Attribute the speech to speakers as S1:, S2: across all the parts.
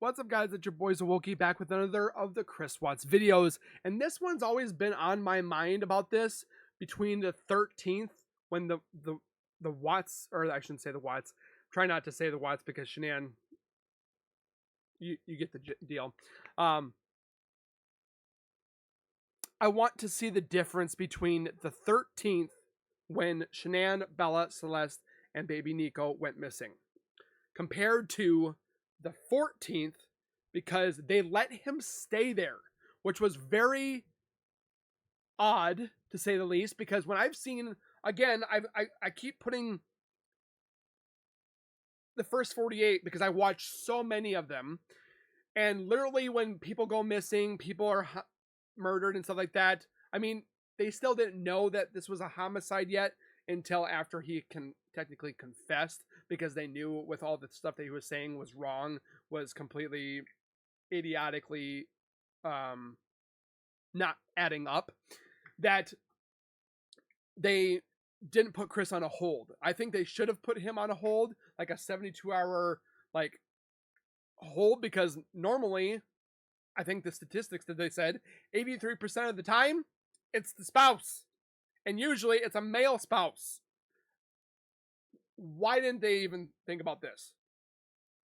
S1: What's up, guys? It's your boy Zowoki back with another of the Chris Watts videos. And this one's always been on my mind about this between the 13th when the Watts, or I shouldn't say the Watts, try not to say the Watts because Shanann, you get the deal. I want to see the difference between the 13th when Shanann, Bella, Celeste, and baby Nico went missing compared to the 14th, because they let him stay there, which was very odd to say the least. Because when I've seen, again, I keep putting the first 48 because I watched so many of them, and literally when people go missing, people are murdered and stuff like that. I mean, they still didn't know that this was a homicide yet until after he technically confessed, because they knew with all the stuff that he was saying was wrong, was completely idiotically not adding up, that they didn't put Chris on a hold. I think they should have put him on a hold, like a 72-hour like hold, because normally, I think the statistics that they said 83% of the time it's the spouse, and usually it's a male spouse. Why didn't they even think about this?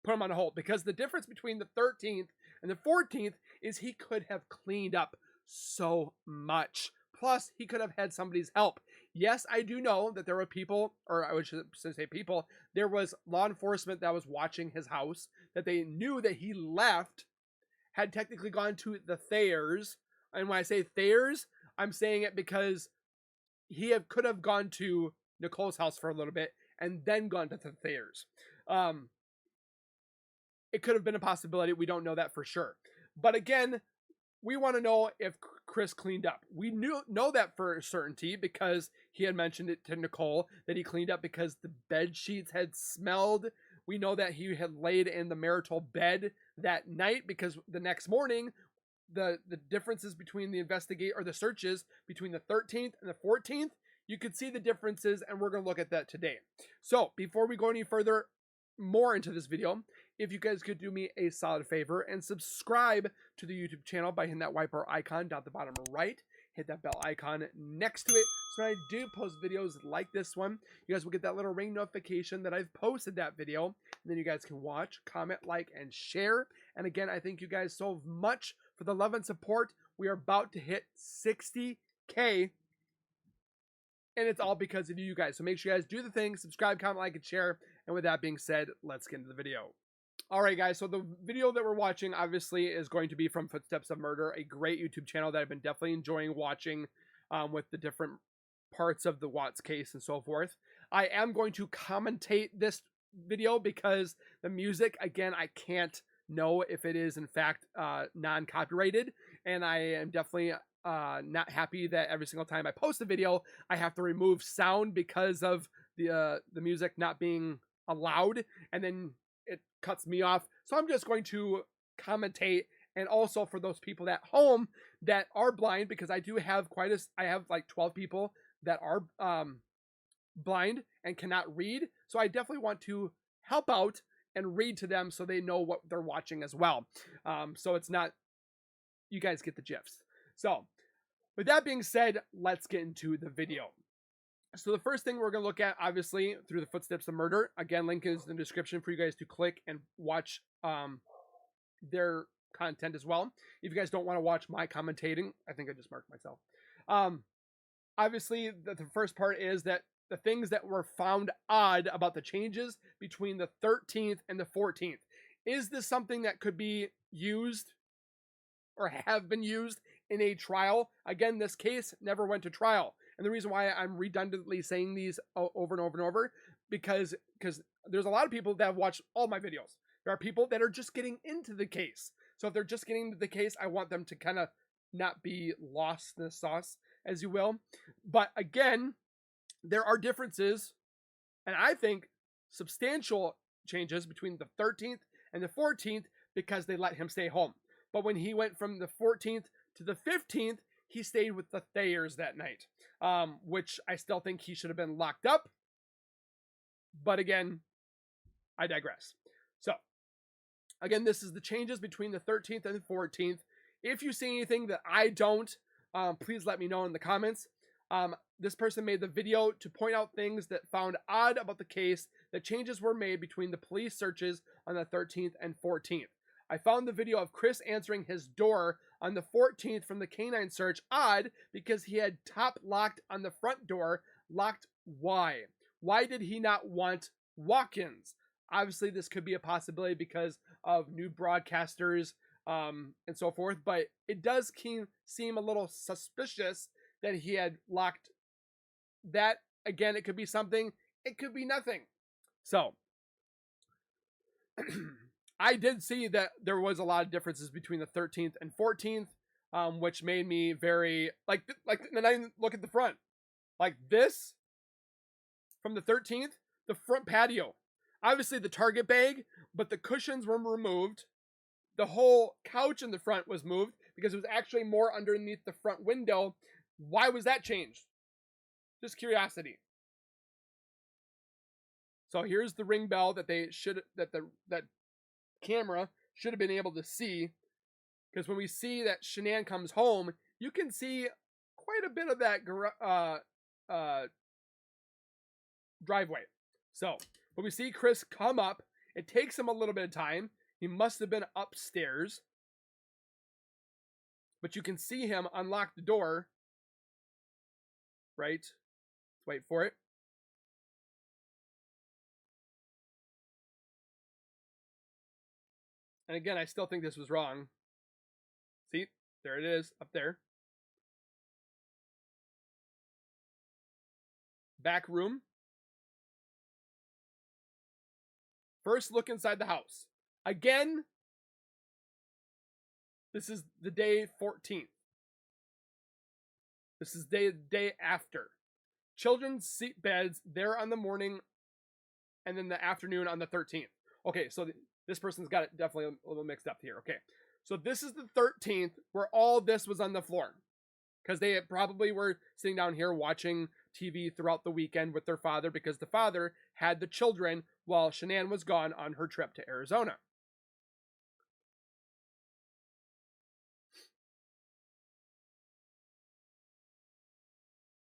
S1: Put him on a hold. Because the difference between the 13th and the 14th is he could have cleaned up so much. Plus, he could have had somebody's help. Yes, I do know that there were people, or I should say people, there was law enforcement that was watching his house, that they knew that he left, had technically gone to the Thayers. And when I say Thayers, I'm saying it because he could have gone to Nicole's house for a little bit and then gone to the Thayers. It could have been a possibility. We don't know that for sure. But again, we want to know if Chris cleaned up. We know that for certainty because he had mentioned it to Nicole, that he cleaned up because the bed sheets had smelled. We know that he had laid in the marital bed that night, because the next morning, the differences between the searches between the 13th and the 14th, you could see the differences, and we're going to look at that today. So before we go any further more into this video, if you guys could do me a solid favor and subscribe to the YouTube channel by hitting that white bar icon down at the bottom right. Hit that bell icon next to it, so when I do post videos like this one, you guys will get that little ring notification that I've posted that video, and then you guys can watch, comment, like, and share. And again, I thank you guys so much for the love and support. We are about to hit 60K, and it's all because of you guys. So make sure you guys do the thing, subscribe, comment, like, and share. And with that being said, let's get into the video. All right, guys, so the video that we're watching, obviously, is going to be from Footsteps of Murder, a great YouTube channel that I've been definitely enjoying watching with the different parts of the Watts case and so forth. I am going to commentate this video because the music, again, I can't know if it is, in fact, non-copyrighted, and I am definitely not happy that every single time I post a video, I have to remove sound because of the music not being allowed, and then it cuts me off. So I'm just going to commentate. And also for those people at home that are blind, because I do have I have like 12 people that are blind and cannot read. So I definitely want to help out and read to them so they know what they're watching as well. So it's not, you guys get the gifs. So with that being said, let's get into the video. So the first thing we're going to look at, obviously, through the Footsteps of Murder. Again, link is in the description for you guys to click and watch their content as well. If you guys don't want to watch my commentating, I think I just marked myself. Obviously, the first part is that the things that were found odd about the changes between the 13th and the 14th. Is this something that could be used or have been used in a trial? Again, this case never went to trial. And the reason why I'm redundantly saying these over and over and over, because there's a lot of people that have watched all my videos. There are people that are just getting into the case. So if they're just getting into the case, I want them to kind of not be lost in the sauce, as you will. But again, there are differences, and I think substantial changes between the 13th and the 14th, because they let him stay home. But when he went from the 14th to the 15th, he stayed with the Thayers that night, which I still think he should have been locked up. But again, I digress. So Again, this is the changes between the 13th and the 14th. If you see anything that I don't, please let me know in the comments. This person made the video to point out things that found odd about the case. The changes were made between the police searches on the 13th and 14th. I found the video of Chris answering his door on the 14th from the canine search odd because he had top locked on the front door. Locked why? Why did he not want walk-ins? Obviously, this could be a possibility because of new broadcasters and so forth, but it does seem a little suspicious that he had locked that. Again, it could be something, it could be nothing. So, I did see that there was a lot of differences between the 13th and 14th, which made me very, and I look at the front. Like this, from the 13th, the front patio. Obviously the Target bag, but the cushions were removed. The whole couch in the front was moved because it was actually more underneath the front window. Why was that changed? Just curiosity. So here's the ring bell that that camera should have been able to see, because when we see that Shanann comes home, you can see quite a bit of that driveway. So when we see Chris come up, it takes him a little bit of time. He must have been upstairs, but you can see him unlock the door. Right? Let's wait for it. And again, I still think this was wrong. See, there it is, up there. Back room. First look inside the house. Again, this is the day 14th. This is the day after. Children's seat beds there on the morning, and then the afternoon on the 13th. Okay, so this person's got it definitely a little mixed up here. Okay, so this is the 13th where all this was on the floor, because they probably were sitting down here watching TV throughout the weekend with their father, because the father had the children while Shanann was gone on her trip to Arizona.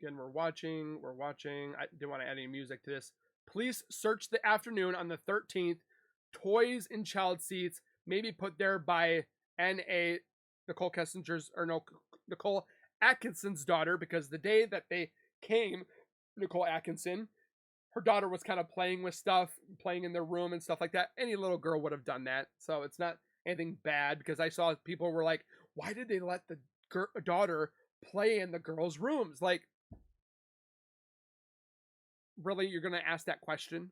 S1: Again, we're watching. I didn't want to add any music to this. Police searched the afternoon on the 13th. Toys in child seats, maybe put there by N.A. Nicole Atkinson's daughter, because the day that they came, Nicole Atkinson, her daughter was kind of playing with stuff, playing in their room and stuff like that. Any little girl would have done that. So it's not anything bad, because I saw people were like, why did they let the daughter play in the girls' rooms? Like, really, you're going to ask that question?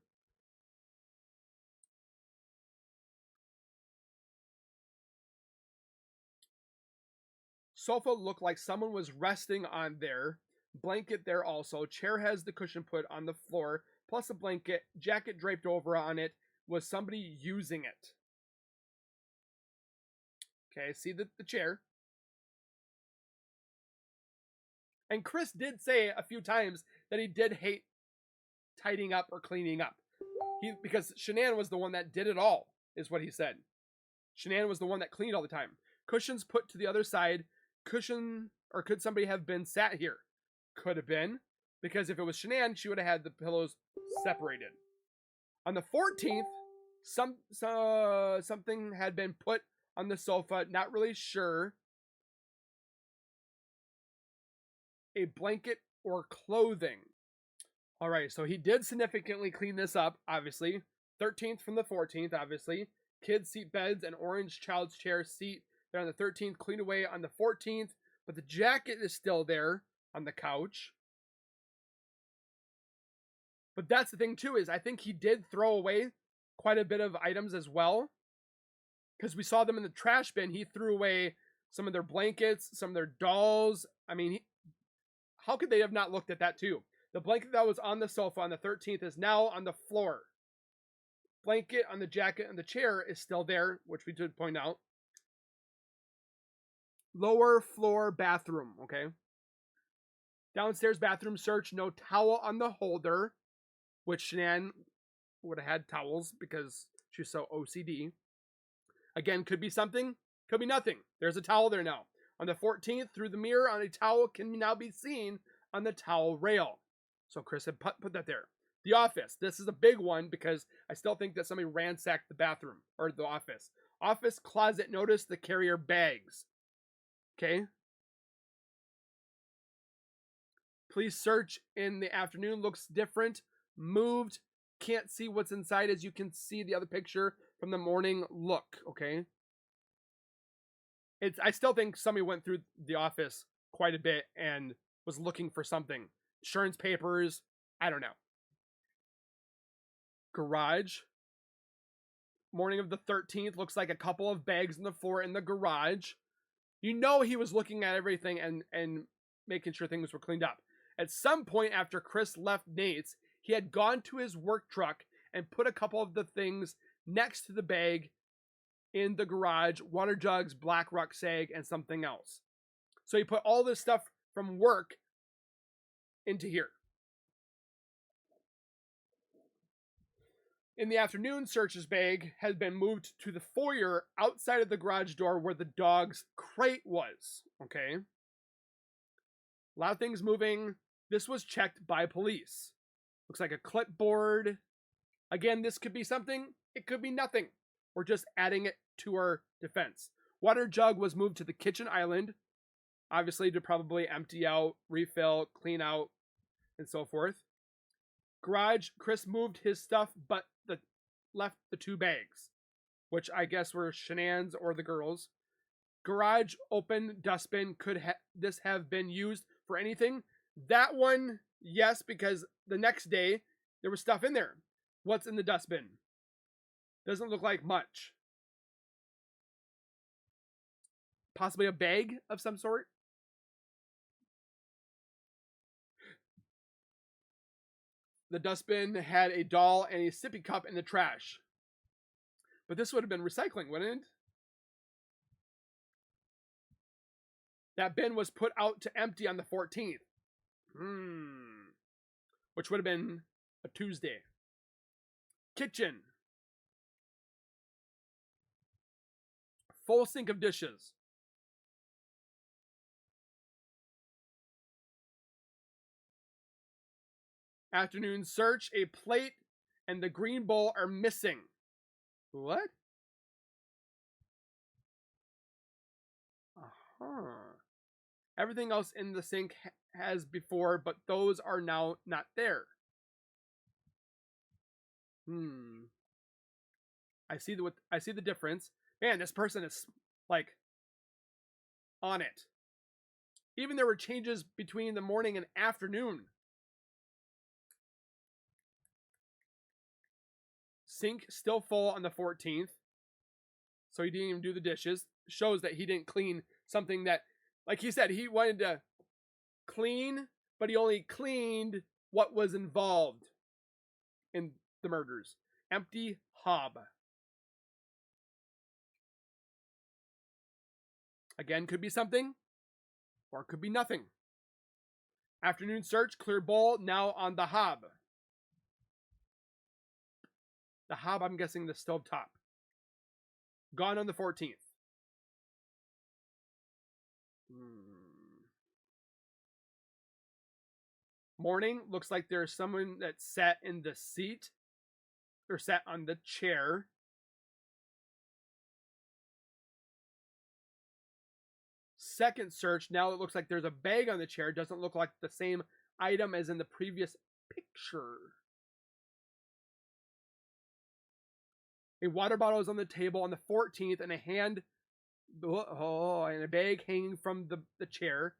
S1: Sofa looked like someone was resting on there. Blanket there also. Chair has the cushion put on the floor, plus a blanket. Jacket draped over on it. Was somebody using it? Okay, see the chair. And Chris did say a few times that he did hate tidying up or cleaning up. Because Shanann was the one that did it all, is what he said. Shanann was the one that cleaned all the time. Cushions put to the other side. Cushion, or could somebody have been sat here? Could have been, because if it was Shanann, she would have had the pillows separated. On the 14th, something had been put on the sofa, not really sure. A blanket or clothing. All right, so he did significantly clean this up, obviously. 13th from the 14th, obviously. Kids' seat beds and orange child's chair seat there on the 13th, cleaned away on the 14th, but the jacket is still there on the couch. But that's the thing too, is I think he did throw away quite a bit of items as well, because we saw them in the trash bin. He threw away some of their blankets, some of their dolls. I mean, how could they have not looked at that too? The blanket that was on the sofa on the 13th is now on the floor. Blanket on the jacket and the chair is still there, which we did point out. Lower floor bathroom, okay? Downstairs bathroom search, no towel on the holder, which Shanann would have had towels because she's so OCD. Again, could be something, could be nothing. There's a towel there now. On the 14th, through the mirror on a towel can now be seen on the towel rail. So Chris had put that there. The office. This is a big one because I still think that somebody ransacked the bathroom or the office. Office closet, notice the carrier bags. Okay. Please search in the afternoon. Looks different. Moved. Can't see what's inside as you can see the other picture from the morning look. Okay. I still think somebody went through the office quite a bit and was looking for something. Insurance papers. I don't know. Garage. Morning of the 13th. Looks like a couple of bags on the floor in the garage. You know he was looking at everything and making sure things were cleaned up. At some point after Chris left Nate's, he had gone to his work truck and put a couple of the things next to the bag in the garage, water jugs, black rucksack, and something else. So he put all this stuff from work into here. In the afternoon, Search's bag has been moved to the foyer outside of the garage door where the dog's crate was. Okay. A lot of things moving. This was checked by police. Looks like a clipboard. Again, this could be something. It could be nothing. We're just adding it to our defense. Water jug was moved to the kitchen island. Obviously to probably empty out, refill, clean out, and so forth. Garage, Chris moved his stuff, but left the 2 bags, which I guess were Shanann's or the girls. Garage, open, dustbin. Could this have been used for anything? That one, yes, because the next day there was stuff in there. What's in the dustbin? Doesn't look like much. Possibly a bag of some sort. The dustbin had a doll and a sippy cup in the trash. But this would have been recycling, wouldn't it? That bin was put out to empty on the 14th. Which would have been a Tuesday. Kitchen. Full sink of dishes. Afternoon search. A plate and the green bowl are missing. What? Everything else in the sink has before, but those are now not there. I see the difference. Man, this person is like on it. Even there were changes between the morning and afternoon. Sink still full on the 14th. So he didn't even do the dishes. Shows that he didn't clean something that, like he said, he wanted to clean, but he only cleaned what was involved in the murders. Empty hob. Again, could be something, or it could be nothing. Afternoon search, clear bowl, now on the hob. The hob, I'm guessing the stovetop. Gone on the 14th. Morning, looks like there's someone that sat in the seat, or sat on the chair. Second search, now it looks like there's a bag on the chair. Doesn't look like the same item as in the previous picture. A water bottle is on the table on the 14th, and and a bag hanging from the chair.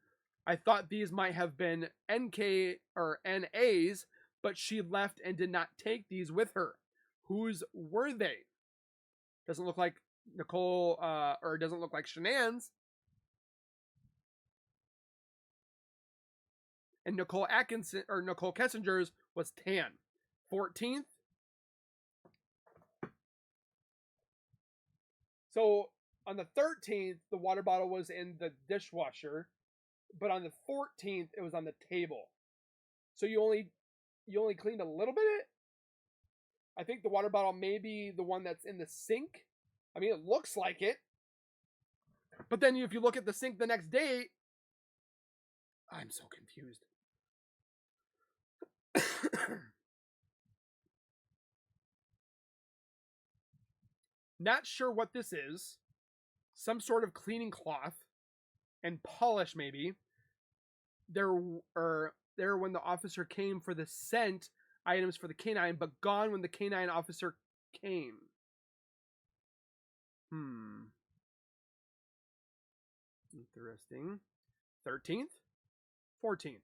S1: I thought these might have been NK or NAs, but she left and did not take these with her. Whose were they? Doesn't look like Nicole, or doesn't look like Shanann's. And Nicole Atkinson, or Nicole Kessinger's was tan. 14th. So on the 13th, the water bottle was in the dishwasher, but on the 14th, it was on the table. So you only cleaned a little bit. I think the water bottle may be the one that's in the sink, I mean, it looks like it. But then if you look at the sink the next day, I'm so confused. Not sure what this is. Some sort of cleaning cloth and polish, maybe. There when the officer came for the scent items for the canine, but gone when the canine officer came. Interesting. 13th? 14th.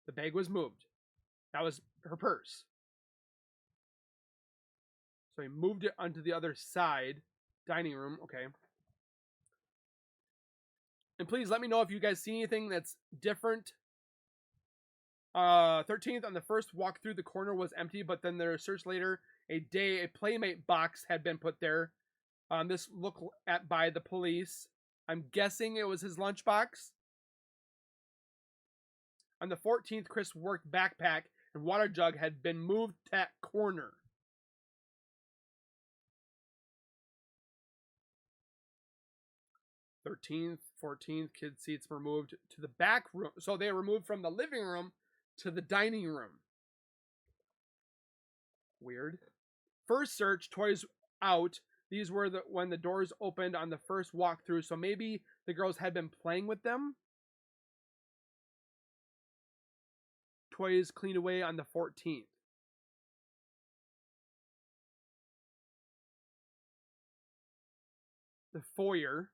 S1: The bag was moved. That was her purse. So he moved it onto the other side. Dining room. Okay. And please let me know if you guys see anything that's different. 13th, on the first walk through, the corner was empty, but then there searched later a Playmate box had been put there. This looked at by the police. I'm guessing it was his lunchbox. On the 14th, Chris' work backpack and water jug had been moved to that corner. '13th, 14th, kids' seats were moved to the back room. So they were moved from the living room to the dining room. Weird. First search, toys out. These were when the doors opened on the first walkthrough. So maybe the girls had been playing with them. Toys cleaned away on the 14th. The foyer.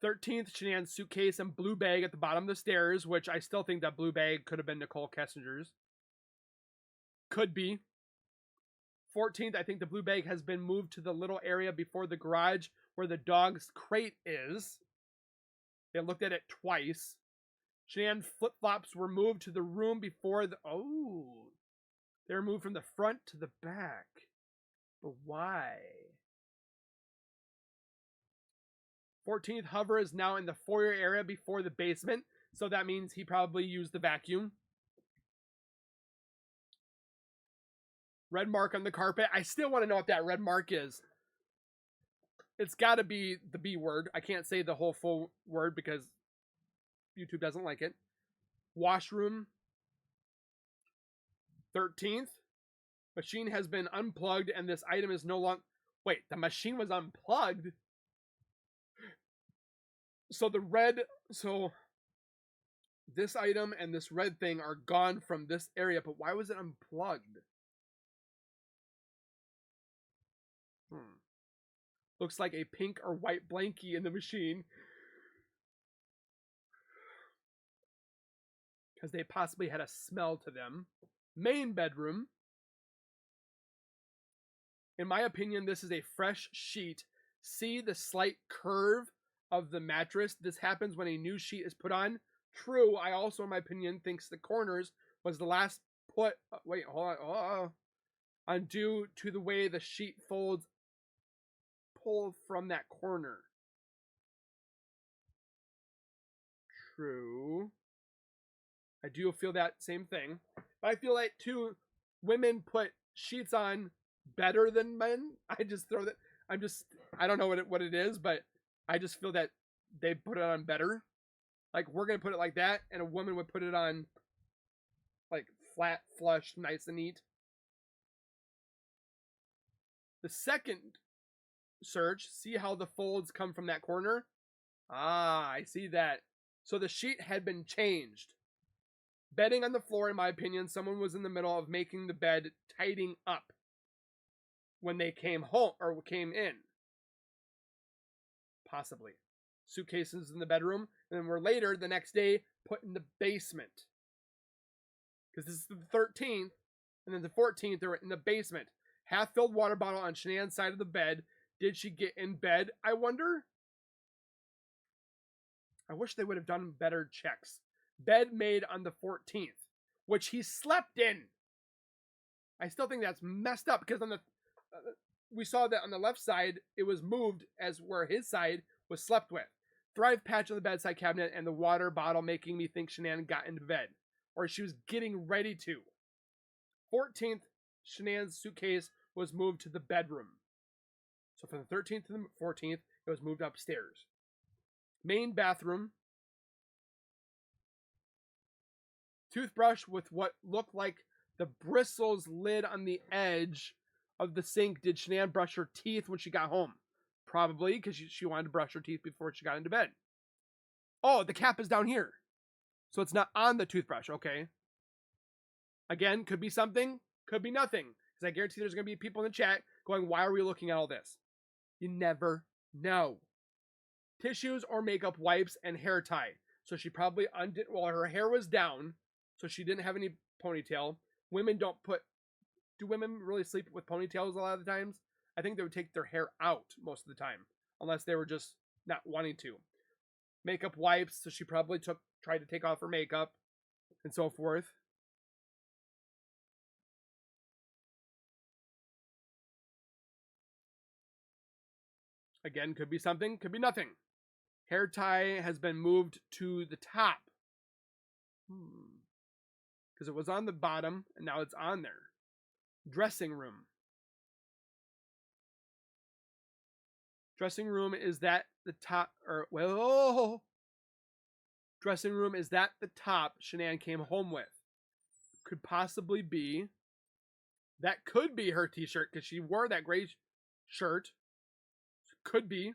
S1: 13th, Shenan's suitcase and blue bag at the bottom of the stairs, which I still think that blue bag could have been Nicole Kessinger's. Could be. 14th, I think the blue bag has been moved to the little area before the garage where the dog's crate is. They looked at it twice. Shenan's flip-flops were moved to the room before the... Oh. They were moved from the front to the back. But why? 14th, Hover is now in the foyer area before the basement. So that means he probably used the vacuum. Red mark on the carpet. I still want to know what that red mark is. It's got to be the B word. I can't say the whole full word because YouTube doesn't like it. Washroom. 13th. Machine has been unplugged and this item is no longer... Wait, the machine was unplugged? So the red... So this item and this red thing are gone from this area, but why was it unplugged? Looks like a pink or white blankie in the machine. Because they possibly had a smell to them. Main bedroom. In my opinion, this is a fresh sheet. See the slight curve of the mattress? This happens when a new sheet is put on. True, I also, in my opinion, thinks the corners was the last put... Wait, hold on. Undue to the way the sheet folds pulled from that corner. True. I do feel that same thing. But I feel like, too, women put sheets on better than men. I just throw that... I don't know what it is, but I just feel that they put it on better. Like, we're going to put it like that, and a woman would put it on, like, flat, flush, nice and neat. The second search, see how the folds come from that corner? Ah, I see that. So the sheet had been changed. Bedding on the floor, in my opinion, someone was in the middle of making the bed, tidying up when they came home, or came in. Possibly. Suitcases in the bedroom, and then were later, the next day, put in the basement. Because this is the 13th, and then the 14th, they were in the basement. Half-filled water bottle on Shenan's side of the bed. Did she get in bed, I wonder? I wish they would have done better checks. Bed made on the 14th, which he slept in. I still think that's messed up, because on the... we saw that on the left side, it was moved as where his side was slept with. Thrive patch on the bedside cabinet and the water bottle making me think Shanann got into bed. Or she was getting ready to. 14th, Shenan's suitcase was moved to the bedroom. So from the 13th to the 14th, it was moved upstairs. Main bathroom. Toothbrush with what looked like the bristles lid on the edge of the sink. Did Shanann brush her teeth when she got home? Probably, because she wanted to brush her teeth before she got into bed. Oh, the cap is down here. So it's not on the toothbrush. Okay. Again, could be something, could be nothing. Because I guarantee there's going to be people in the chat going, why are we looking at all this? You never know. Tissues or makeup wipes and hair tie. So she probably undid, well, her hair was down, so she didn't have any ponytail. Women don't put, do women really sleep with ponytails a lot of the times? I think they would take their hair out most of the time, unless they were just not wanting to. Makeup wipes, so she probably tried to take off her makeup and so forth. Again, could be something, could be nothing. Hair tie has been moved to the top. Because it was on the bottom, and now it's on there. Dressing room. Dressing room, is that the top, or, well, dressing room, is that the top Shanann came home with? Could possibly be. That could be her t-shirt, because she wore that gray shirt. Could be.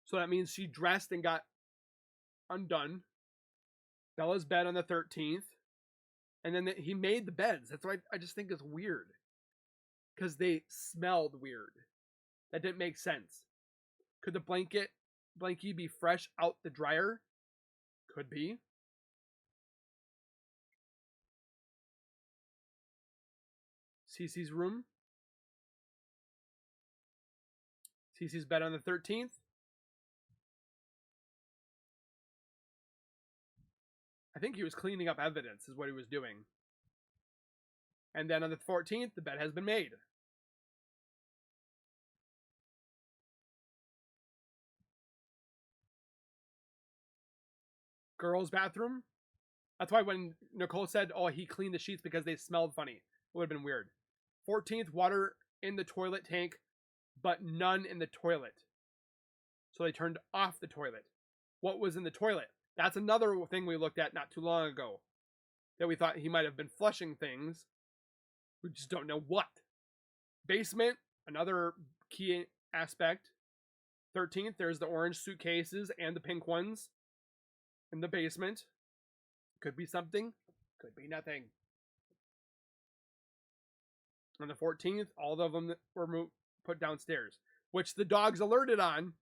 S1: So that means she dressed and got undone. Bella's bed on the 13th. And then he made the beds. That's what I just think is weird. Because they smelled weird. That didn't make sense. Could the blankie be fresh out the dryer? Could be. Cece's room. Cece's bed on the 13th. I think he was cleaning up evidence is what he was doing. And then on the 14th, the bed has been made. Girls' bathroom. That's why when Nicole said, oh, he cleaned the sheets because they smelled funny, it would have been weird. 14th, water in the toilet tank, but none in the toilet. So they turned off the toilet. What was in the toilet? That's another thing we looked at not too long ago. That we thought he might have been flushing things. We just don't know what. Basement, another key aspect. 13th, there's the orange suitcases and the pink ones in the basement. Could be something, could be nothing. On the 14th, all of them were put downstairs, which the dogs alerted on.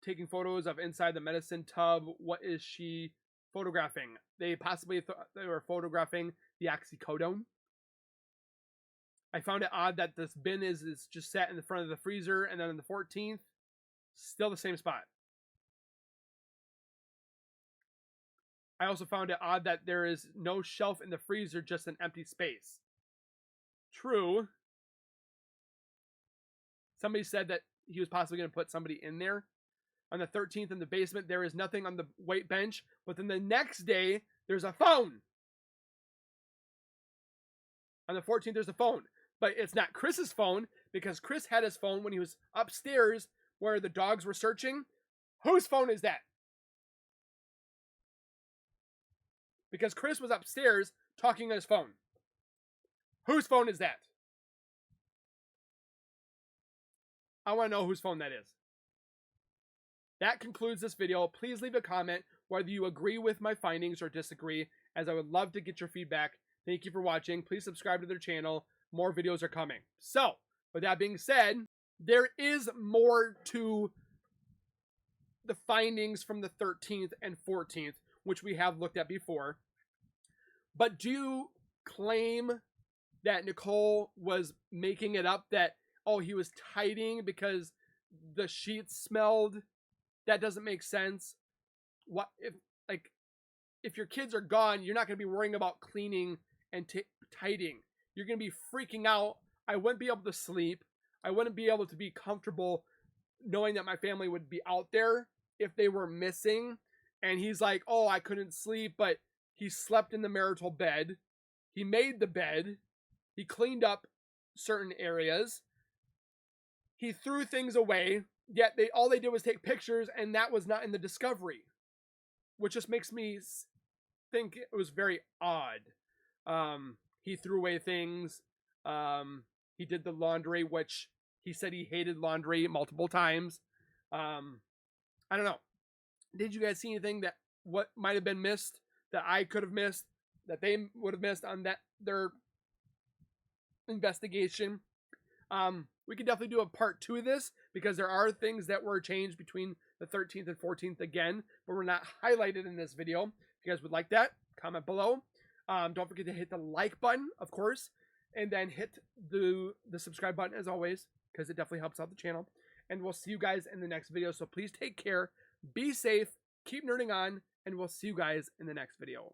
S1: Taking photos of inside the medicine tub. What is she photographing? They possibly thought they were photographing the oxycodone. I found it odd that this bin is just sat in the front of the freezer, and then on the 14th, still the same spot. I also found it odd that there is no shelf in the freezer, just an empty space. True. Somebody said that he was possibly going to put somebody in there. On the 13th in the basement, there is nothing on the weight bench. But then the next day, there's a phone. On the 14th, there's a phone. But it's not Chris's phone, because Chris had his phone when he was upstairs where the dogs were searching. Whose phone is that? Because Chris was upstairs talking on his phone. Whose phone is that? I want to know whose phone that is. That concludes this video. Please leave a comment whether you agree with my findings or disagree, as I would love to get your feedback. Thank you for watching. Please subscribe to their channel. More videos are coming. So, with that being said, there is more to the findings from the 13th and 14th, which we have looked at before. But do you claim that Nicole was making it up that, oh, he was tidying because the sheets smelled? That doesn't make sense. What if your kids are gone, you're not going to be worrying about cleaning and tidying. You're going to be freaking out. I wouldn't be able to sleep. I wouldn't be able to be comfortable knowing that my family would be out there if they were missing. And he's like, oh, I couldn't sleep, but he slept in the marital bed. He made the bed. He cleaned up certain areas. He threw things away. Yet all they did was take pictures, and that was not in the discovery, which just makes me think it was very odd. He threw away things. He did the laundry, which he said he hated laundry multiple times. I don't know. Did you guys see anything that what might have been missed that I could have missed, that they would have missed on their investigation? We could definitely do a part 2 of this because there are things that were changed between the 13th and 14th again, but we're not highlighted in this video. If you guys would like that, comment below. Don't forget to hit the like button, of course, and then hit the subscribe button as always, because it definitely helps out the channel. And we'll see you guys in the next video. So please take care, be safe, keep nerding on, and we'll see you guys in the next video.